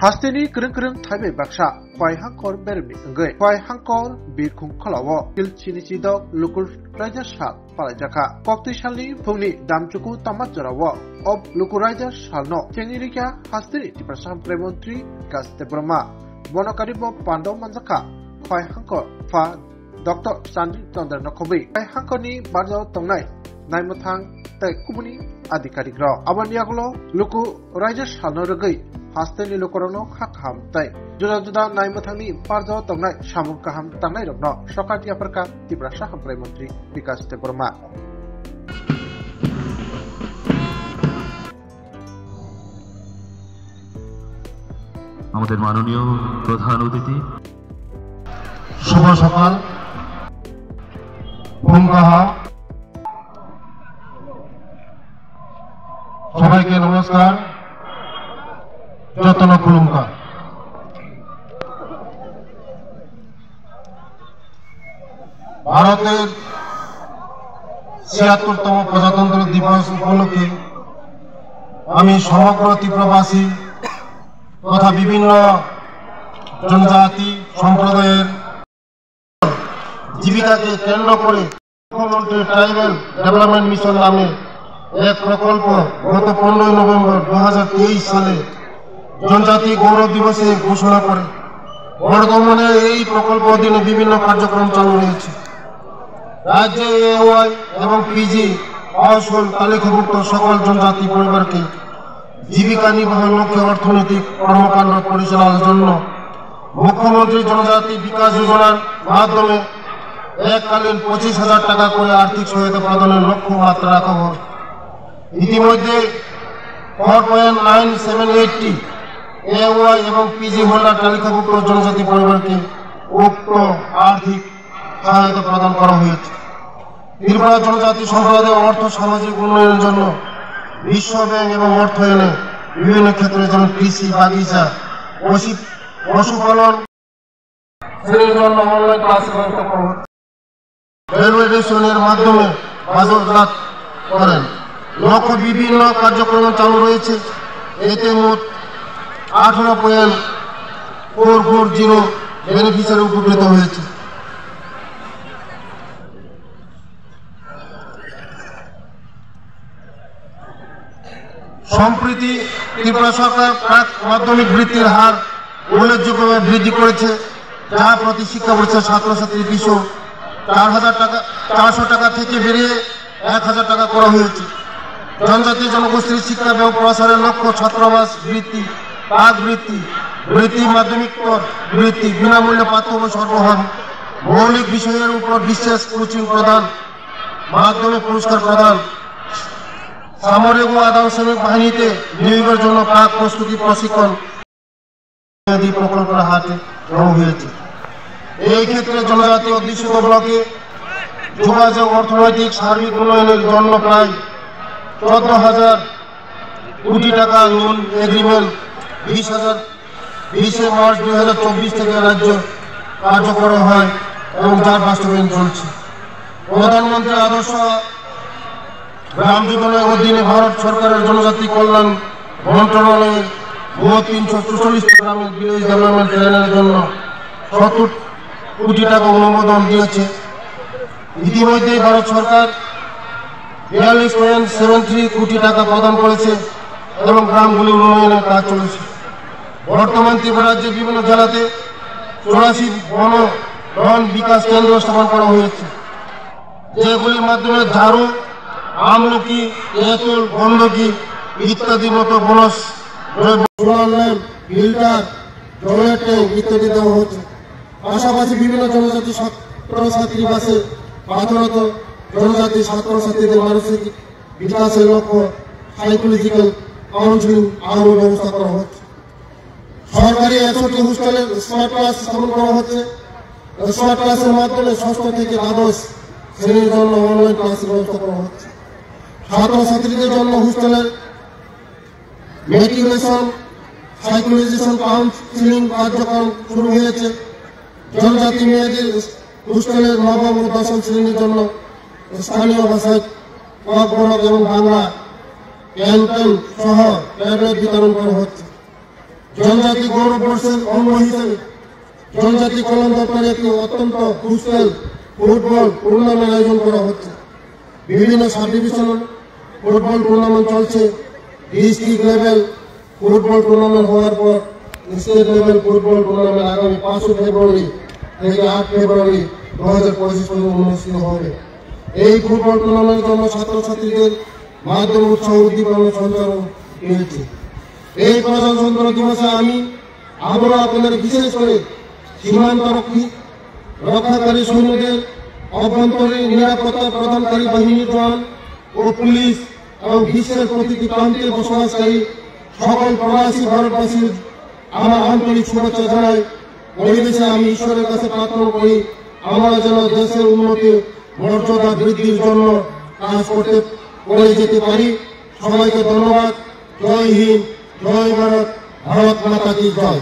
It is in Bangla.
Hasteni kereng-kereng Taipei baksa Hwai Hangkor bermi enggai Hwai Hangkor birkhung khalawo kil chinichi dok lukul raja sal palajaka kokti salni phungni damchuku tamat jarawo ob lukul raja salno chenirika Hasteni Tiprasam Premontri Kaste Brahma Bonakaribo Pandaw Manjaka Hwai Hangkor fa Dr. Sandri Chandra Nakhobi Hwai Hangkorni barjao tongnai naimathang tai kubuni adhikarik ro abaniaklo luku raja salno regai Hasteni Lokorono Hakham Tai Juda Naimathangni Parjao Tongnai Samung Kaham Tangnai Rokno Sokati Aparka Tiprasa Hamprey Mantri Vikas Debroma আমাদের মাননীয় প্রধান অতিথি শুভ সকাল ভূমকাহা সবাইকে নমস্কার যত্ন খুলুমকা ভারতের ৭৬তম প্রজাতন্ত্র দিবস উপলক্ষে আমি সমগ্র ত্রিপুরাবাসী তথা বিভিন্ন জনজাতি সম্প্রদায়ের জীবিকাকে কেন্দ্র করে মুখ্যমন্ত্রী ট্রাইবাল ডেভেলপমেন্ট মিশন নামে এক প্রকল্প গত ১৫ নভেম্বর ২০২৩ সালে জনজাতি গৌরব দিবসে ঘোষণা করে বর্তমানে এই প্রকল্প অধীনে বিভিন্ন কার্যক্রম চালু রয়েছে। রাজ্যে এওয়াই এবং পিজি অসল তালিকাভুক্ত সকল জনজাতি পরিবারকে জীবিকা নির্বাহের লক্ষ্যে অর্থনৈতিক কর্মকাণ্ড পরিচালনার জন্য মুখ্যমন্ত্রী জনজাতি বিকাশ যোজনার মাধ্যমে এককালীন ২৫,০০০ টাকা করে আর্থিক সহায়তা প্রদানের লক্ষ্যমাত্রা রাখা হয়। ইতিমধ্যে 4.978টি এওয়াই এবং পিজি হোল্ডার তালিকাভুক্ত জনজাতি পরিবারকে উক্ত আর্থিক সহায়তা প্রদান করা হয়েছে। ত্রিপুরা জনজাতি সম্প্রদায়ের অর্থ সামাজিক উন্নয়নের জন্য বিশ্ব ব্যাংক এবং অর্থায়নে বিভিন্ন ক্ষেত্রে যেমন কৃষি বাগিচা পশুপালন জন্য অনলাইন ক্লাসের ব্যবস্থা করা হচ্ছে। রেলওয়ে স্টেশনের মাধ্যমে বাজারজাত করেন লক্ষ্য বিভিন্ন কার্যক্রম চালু রয়েছে। এতে মোট 18.440 বেনিফিশিয়ারি উপকৃত হয়েছে। সম্প্রতি ত্রিপুরা সরকার প্রাক মাধ্যমিক বৃত্তির হার উল্লেখযোগ্যভাবে বৃদ্ধি করেছে, যা প্রতি শিক্ষাবর্ষে ছাত্রছাত্রীর পিছু 400 টাকা থেকে বেড়ে 1,000 টাকা করা হয়েছে। জনজাতি জনগোষ্ঠীর শিক্ষা এবং প্রসারের লক্ষ্য ছাত্রাবাস বৃত্তি, পাক বৃত্তি, বৃত্তি মাধ্যমিক বৃত্তি, বিনামূল্যে পাঠ্য বই সরবরাহ, মৌলিক বিষয়ের উপর বিশেষ কোচিং প্রদান, মাধ্যমিক পুরস্কার প্রদান, সামরিক ও আধা সামরিক বাহিনীতে নিয়োগের জন্য প্রাক প্রস্তুতি প্রশিক্ষণ প্রকল্পের হাতে নেওয়া হয়েছে। এই ক্ষেত্রে জনজাতি অধ্যুষিত ব্লকে যোগাযোগ অর্থনৈতিক সার্বিক উন্নয়নের জন্য প্রায় 14,000 কোটি টাকা লোন এগ্রিমেন্ট 20 মার্চ 2024 থেকে রাজ্য কার্যকর হয় এবং যার বাস্তবায়ন চলছে। প্রধানমন্ত্রী আদর্শ গ্রাম যোজনার অধীনে ভারত সরকারের জনজাতি কল্যাণ মন্ত্রণালয়ের 344 গ্রামের ভিলেজ ডেভেলপমেন্ট প্ল্যানের জন্য 70 কোটি টাকা অনুমোদন দিয়েছে। ইতিমধ্যে ভারত সরকার 42.73 কোটি টাকা প্রদান করেছে এবং গ্রামগুলি উন্নয়নের কাজ চলেছে। বর্তমান ত্রিপুরা রাজ্যের বিভিন্ন জেলাতে 84 বন বিকাশ কেন্দ্র স্থাপন করা হয়েছে, যেগুলির মাধ্যমে ঝাড়ু, আমলকি, তেঁতুল, গন্ধকি ইত্যাদি মতো বোনাস ফিল্টার, জলের ট্যাঙ্ক ইত্যাদি দেওয়া হচ্ছে। পাশাপাশি বিভিন্ন জনজাতি ছাত্রছাত্রীবাসে পাঠরত জনজাতি ছাত্রছাত্রীদের মানসিক বিকাশের লক্ষ্য সাইকোলজিক্যাল কাউন্সিলিং আরও ব্যবস্থা করা হচ্ছে। সরকারি 61 হোস্টেলে স্মার্ট ক্লাস স্থাপন করা হচ্ছে। স্মার্ট ক্লাসের মাধ্যমে ষষ্ঠ থেকে দ্বাদশ শ্রেণীর জন্য অনলাইন ক্লাসের ব্যবস্থা করা হচ্ছে। ছাত্রছাত্রীদের জন্য হোস্টেলের মেট্রিকুলেশন সাইকোলজিক্যাল কাউন্সিলিং কার্যক্রম শুরু হয়েছে। জনজাতি মেয়েদের হোস্টেলের নবম ও দশম শ্রেণীর জন্য স্থানীয় ভাষায় কক, বরক এবং বাংলা ক্যান্টন সহ ট্যাবলেট বিতরণ করা হচ্ছে। জনজাতি গৌরববর্ষের অঙ্গ হিসেবে জনজাতি কল্যাণ দপ্তরে একটি অত্যন্ত সুস্থল ফুটবল টুর্নামেন্ট আয়োজন করা হচ্ছে। বিভিন্ন সাব ডিভিশনাল ফুটবল টুর্নামেন্ট চলছে। ডিস্ট্রিক্ট লেভেল ফুটবল টুর্নামেন্ট হওয়ার পর স্টেট লেভেল ফুটবল টুর্নামেন্ট আগামী 5 ফেব্রুয়ারি থেকে 8 ফেব্রুয়ারি 2025 পর্যন্ত অনুষ্ঠিত হবে। এই ফুটবল টুর্নামেন্টের জন্য ছাত্রছাত্রীদের মাধ্যমে উৎসাহ উদ্দীপনা সঞ্চালন হয়েছে। এই প্রজাতন্ত্র দিবসে আমি আবারও আপনাদের বিশেষ করে সীমান্ত রক্ষাকারী সৈন্যদের, অভ্যন্তরীণ নিরাপত্তা প্রদানকারী বাহিনীর জওয়ান ও পুলিশ এবং বিশ্বের প্রতিটি প্রান্তে বসবাসকারী সকল প্রবাসী ভারতবাসীর আমার আন্তরিক শুভেচ্ছা জানাই। পরিবেশে আমি ঈশ্বরের কাছে প্রার্থনা করি আমরা যেন দেশের উন্নতি মর্যাদা বৃদ্ধির জন্য কাজ করে যেতে পারি। সবাইকে ধন্যবাদ। জয় হিন্দ, জয় ভারত, ভারত মাতা কি জয়।